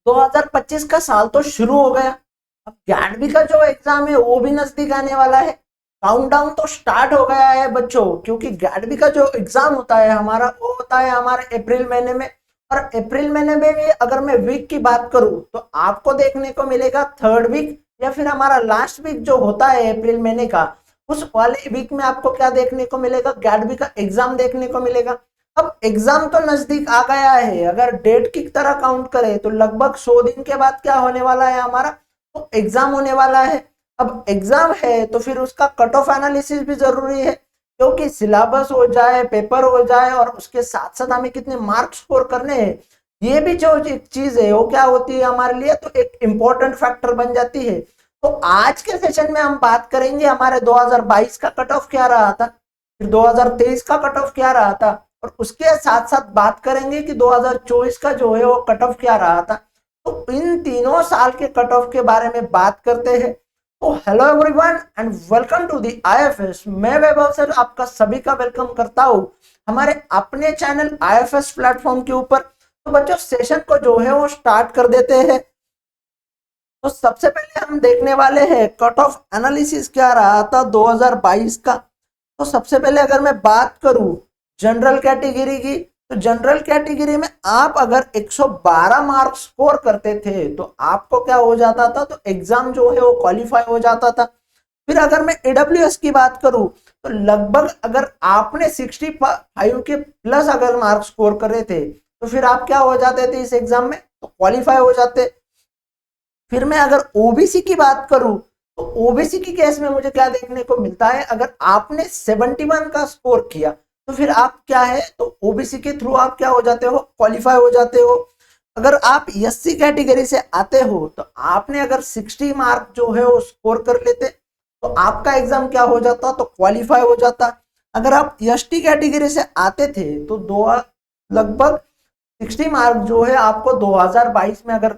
2025 का साल तो शुरू हो गया। अब ग्यारहवीं का जो एग्जाम है वो भी नजदीक आने वाला है। काउंटडाउन तो स्टार्ट हो गया है बच्चों, क्योंकि ग्यारहवीं का जो एग्जाम होता है हमारा वो होता है हमारे अप्रैल महीने में। और अप्रैल महीने में भी अगर मैं वीक की बात करूं तो आपको देखने को मिलेगा थर्ड वीक या फिर हमारा लास्ट वीक जो होता है अप्रैल महीने का, उस वाले वीक में आपको क्या देखने को मिलेगा, ग्यारहवीं का एग्जाम देखने को मिलेगा। अब एग्जाम तो नजदीक आ गया है, अगर डेट की तरह काउंट करें तो लगभग 100 दिन के बाद क्या होने वाला है हमारा, तो एग्जाम होने वाला है। अब एग्जाम है तो फिर उसका कट ऑफ एनालिसिस भी जरूरी है, क्योंकि सिलेबस हो जाए, पेपर हो जाए और उसके साथ साथ हमें कितने मार्क्स स्कोर करने हैं, ये भी जो एक चीज है वो क्या होती है हमारे लिए, तो एक इम्पोर्टेंट फैक्टर बन जाती है। तो आज के सेशन में हम बात करेंगे हमारे 2022 का कट ऑफ क्या रहा था, फिर 2023 का कट ऑफ क्या रहा था, और उसके साथ साथ बात करेंगे कि 2024 का जो है वो कट ऑफ क्या रहा था। तो इन तीनों साल के कट ऑफ के बारे में बात करते हैं। तो hello everyone and welcome to the IFS. मैं वैभव सर आपका सभी का वेलकम करता हूँ हमारे अपने चैनल आईएफएस प्लेटफॉर्म के ऊपर। तो बच्चों सेशन को जो है वो स्टार्ट कर देते हैं। तो सबसे पहले हम देखने वाले हैं कट ऑफ एनालिसिस क्या रहा था 2022 का। तो सबसे पहले अगर मैं बात करूं जनरल कैटेगरी की, तो जनरल कैटेगरी में आप अगर 112 मार्क्स स्कोर करते थे तो आपको क्या हो जाता था, तो एग्जाम जो है वो क्वालिफाई हो जाता था। फिर अगर मैं एडब्ल्यूएस की बात करूं तो लगभग अगर आपने 65 के प्लस अगर मार्क्स स्कोर करे थे तो फिर आप क्या हो जाते थे इस एग्जाम में, तो क्वालिफाई हो जाते। फिर मैं अगर ओबीसी की बात करूं तो ओबीसी की केस में मुझे क्या देखने को मिलता है, अगर आपने 71 का स्कोर किया तो फिर आप क्या है, तो ओबीसी के थ्रू आप क्या हो जाते हो, क्वालिफाई हो जाते हो। अगर आप एससी कैटेगरी से आते हो तो आपने अगर 60 मार्क जो है वो स्कोर कर लेते तो आपका एग्जाम क्या हो जाता, तो क्वालिफाई हो जाता। अगर आप एसटी कैटेगरी से आते थे तो दो लगभग 60 मार्क जो है आपको 2022 में अगर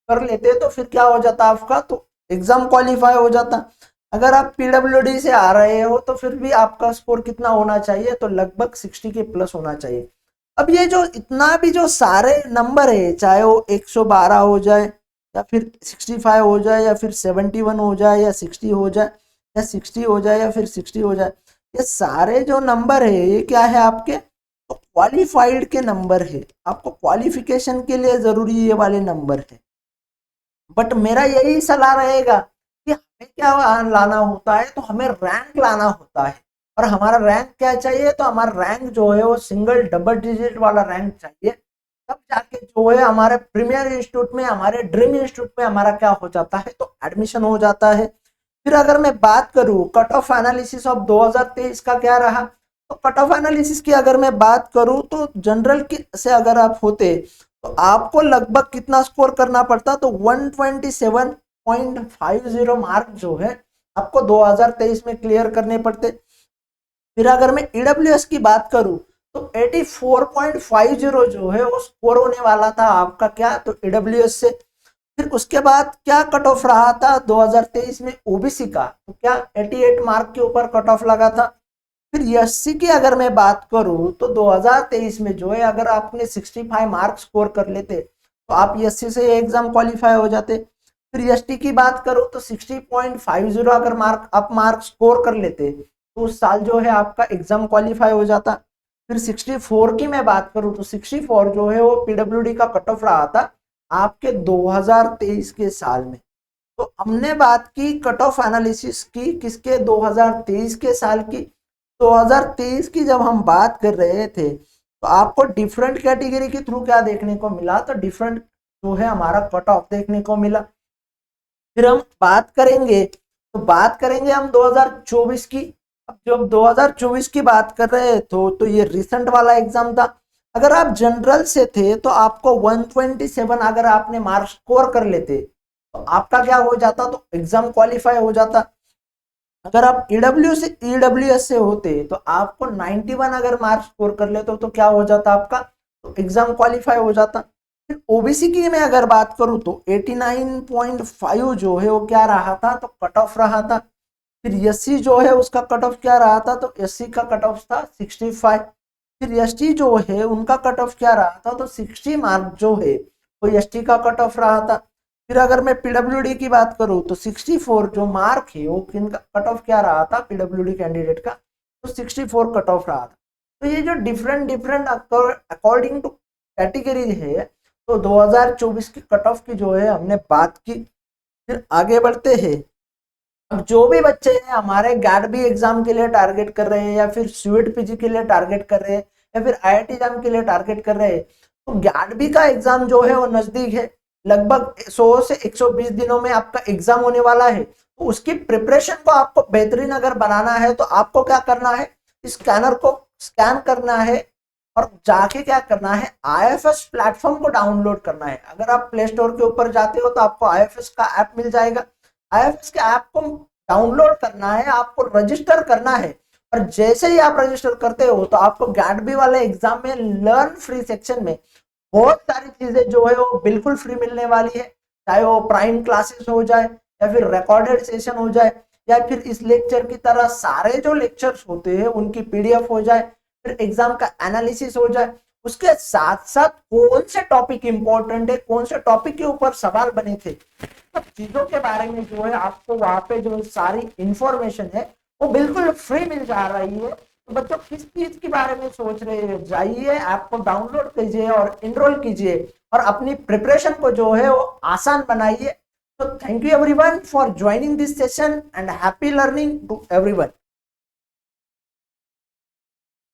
कर लेते तो फिर क्या हो जाता आपका, तो एग्जाम क्वालिफाई हो जाता। अगर आप पीडब्ल्यूडी से आ रहे हो तो फिर भी आपका स्कोर कितना होना चाहिए, तो लगभग 60 के प्लस होना चाहिए। अब ये जो इतना भी जो सारे नंबर है, चाहे वो 112 हो जाए या फिर 65 हो जाए या फिर 71 हो जाए या 60 हो जाए या 60 हो जाए या फिर 60 हो जाए, ये सारे जो नंबर है ये क्या है आपके, तो क्वालिफाइड के नंबर है। आपको क्वालिफिकेशन के लिए जरूरी ये वाले नंबर है। बट मेरा यही सलाह रहेगा कि हमें क्या लाना होता है, तो हमें रैंक लाना होता है। और हमारा रैंक क्या चाहिए, तो हमारा रैंक जो है वो सिंगल डबल डिजिट वाला रैंक चाहिए। तब जाके जो है हमारे प्रीमियर इंस्टीट्यूट में, हमारे ड्रीम इंस्टीट्यूट में हमारा क्या हो जाता है, तो एडमिशन हो जाता है। फिर अगर मैं बात करूं कट ऑफ एनालिसिस ऑफ 2023 का क्या रहा, तो कट ऑफ एनालिसिस की अगर मैं बात करूं तो जनरल की से अगर आप होते तो आपको लगभग कितना स्कोर करना पड़ता, तो 127.50 मार्क जो है आपको 2023 में क्लियर करने पड़ते। फिर अगर मैं ईडब्ल्यूएस की बात करूं तो 84.50 जो है वो स्कोर होने वाला था आपका क्या, तो ईडब्ल्यूएस से। फिर उसके बाद क्या कट ऑफ रहा था 2023 में ओबीसी का, तो क्या 88 मार्क के ऊपर कट ऑफ लगा था। फिर एससी की अगर मैं बात करूं तो 2023 में जो है अगर आपने 65 मार्क स्कोर कर लेते तो आप एससी से एग्जाम क्वालिफाई हो जाते। फिर एसटी की बात करूं तो 60.50 अगर आप मार्क स्कोर कर लेते तो उस साल जो है आपका एग्जाम क्वालिफाई हो जाता। फिर 64 की मैं बात करूं तो 64 जो है वो पीडब्ल्यूडी का कट ऑफ रहा था आपके 2023 के साल में। तो हमने बात की कट ऑफ एनालिसिस की किसके, 2023 के साल की। 2023 की जब हम बात कर रहे थे तो आपको डिफरेंट कैटेगरी के थ्रू क्या देखने को मिला, तो डिफरेंट जो है हमारा कट ऑफ देखने को मिला। फिर हम बात करेंगे तो बात करेंगे हम 2024 की। अब जब 2024 की बात कर रहे तो ये रिसेंट वाला एग्जाम था। अगर आप जनरल से थे तो आपको 127 अगर आपने मार्क्स स्कोर कर लेते तो आपका क्या हो जाता, तो एग्जाम क्वालिफाई हो जाता। अगर आप ईडब्ल्यूएस से होते तो आपको 91 अगर मार्क्स स्कोर कर लेते तो क्या हो जाता आपका, तो एग्जाम क्वालिफाई हो जाता। फिर ओबीसी की मैं अगर बात करूं तो 89.5 जो है वो क्या रहा था, तो कट ऑफ रहा था। फिर एससी जो है उसका कट ऑफ क्या रहा था, तो एससी का कट ऑफ था 65। फिर एसटी जो है उनका कट ऑफ क्या रहा था, तो 60 मार्क जो है कोई एसटी का कट ऑफ रहा था। फिर अगर मैं पीडब्ल्यूडी की बात करूं तो 64 जो मार्क है वो किनका कट ऑफ क्या रहा था, पीडब्ल्यूडी कैंडिडेट का, तो 64 कट ऑफ रहा था। तो ये जो different different according to category है, तो 2024 की कट ऑफ की जो है हमने बात की। फिर आगे बढ़ते हैं। अब जो भी बच्चे हैं हमारे गैडबी एग्जाम के लिए टारगेट कर रहे हैं, या फिर स्वीट पीजी के लिए टारगेट कर रहे हैं, या फिर आईआईटी एग्जाम के लिए टारगेट कर रहे हैं, तो गैडबी का एग्जाम जो है वो नजदीक है। लगभग 100 से 120 दिनों में आपका एग्जाम होने वाला है। तो उसकी प्रिपरेशन को आपको बेहतरीन अगर बनाना है तो आपको क्या करना है, स्कैनर को स्कैन करना है और जाके क्या करना है, आईएफएस प्लेटफॉर्म को डाउनलोड करना है। अगर आप प्ले स्टोर के ऊपर जाते हो तो आपको आईएफएस का ऐप मिल जाएगा। आईएफएस के ऐप को डाउनलोड करना है, आपको रजिस्टर करना है, और जैसे ही आप रजिस्टर करते हो तो आपको गैडबी वाले एग्जाम में लर्न फ्री सेक्शन में बहुत सारी चीजें जो है वो बिल्कुल फ्री मिलने वाली है। चाहे वो प्राइम क्लासेस हो जाए, या फिर रिकॉर्डेड सेशन हो जाए, या फिर इस लेक्चर की तरह सारे जो लेक्चर्स होते हैं उनकी पीडीएफ हो जाए, फिर एग्जाम का एनालिसिस हो जाए। उसके साथ साथ कौन से टॉपिक इंपॉर्टेंट है, कौन से टॉपिक के ऊपर सवाल बने थे, सब चीजों के बारे में जो है आपको वहां पे जो सारी इंफॉर्मेशन है वो बिल्कुल फ्री मिल जा रही है। तो बच्चों किस चीज के बारे में सोच रहे हैं, जाइए ऐप को डाउनलोड कीजिए और इनरोल कीजिए और अपनी प्रिपरेशन को जो है वो आसान बनाइए। तो thank you everyone for joining this session and happy learning to everyone.